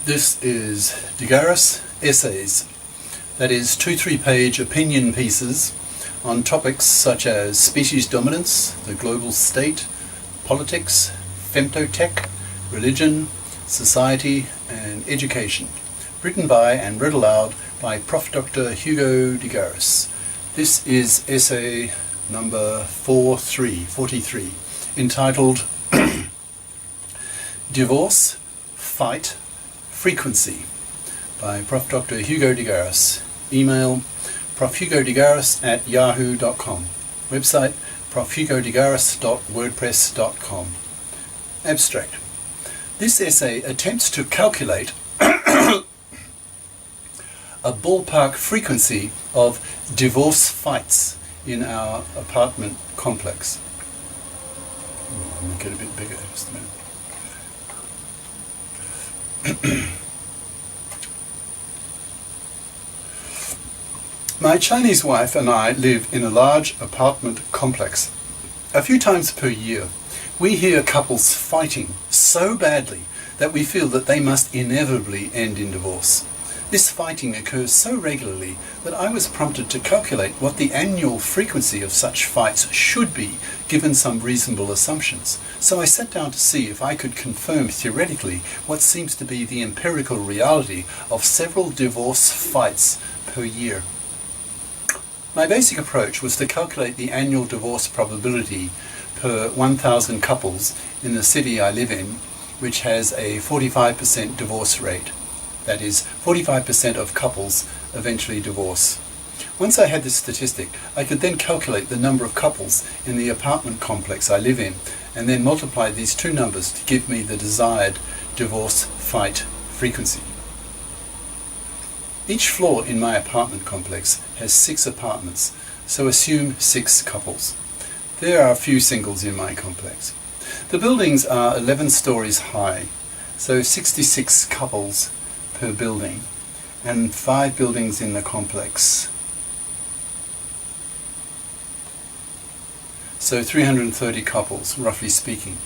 This is GARIS Essays, that is 2-3-page opinion pieces on topics such as species dominance, the global state, politics, femtotech, religion, society and education, written by and read aloud by Prof. Dr. Hugo de Garis. This is essay number 43, entitled Divorce, Fight, Frequency, by Prof. Dr. Hugo de Garis. Email profhugodegaris@yahoo.com. Website profhugodegaris.wordpress.com. Abstract. This essay attempts to calculate a ballpark frequency of divorce fights in our apartment complex. I'll make it a bit bigger just a minute. My Chinese wife and I live in a large apartment complex. A few times per year, we hear couples fighting so badly that we feel that they must inevitably end in divorce. This fighting occurs so regularly that I was prompted to calculate what the annual frequency of such fights should be, given some reasonable assumptions. So I sat down to see if I could confirm theoretically what seems to be the empirical reality of several divorce fights per year. My basic approach was to calculate the annual divorce probability per 1,000 couples in the city I live in, which has a 45% divorce rate. That is, 45% of couples eventually divorce. Once I had this statistic, I could then calculate the number of couples in the apartment complex I live in, and then multiply these two numbers to give me the desired divorce fight frequency. Each floor in my apartment complex has 6 apartments, so assume 6 couples. There are a few singles in my complex. The buildings are 11 stories high, so 66 couples per building, and 5 buildings in the complex, so 330 couples, roughly speaking.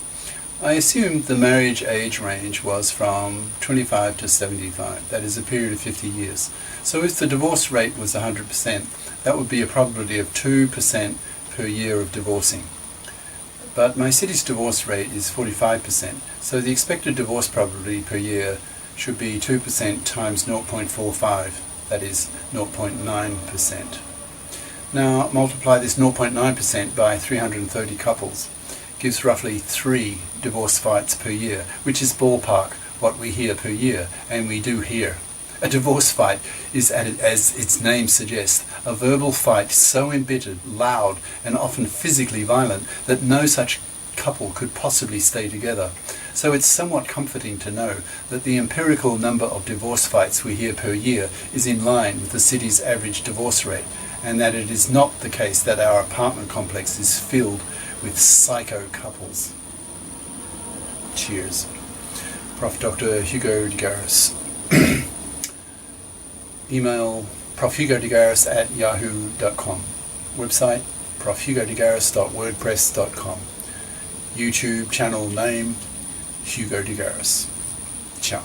I assumed the marriage age range was from 25 to 75, that is a period of 50 years. So if the divorce rate was 100%, that would be a probability of 2% per year of divorcing. But my city's divorce rate is 45%, so the expected divorce probability per year should be 2% times 0.45, that is 0.9%. Now multiply this 0.9% by 330 couples. Gives roughly 3 divorce fights per year, which is ballpark what we hear per year, and we do hear. A divorce fight is, as its name suggests, a verbal fight so embittered, loud, and often physically violent that no such couple could possibly stay together. So it's somewhat comforting to know that the empirical number of divorce fights we hear per year is in line with the city's average divorce rate, and that it is not the case that our apartment complex is filled with psycho couples. Cheers. Prof. Dr. Hugo de Garis. Email profhugodegaris@yahoo.com. Website profhugodegaris.wordpress.com. YouTube channel name Hugo de Garis. Ciao.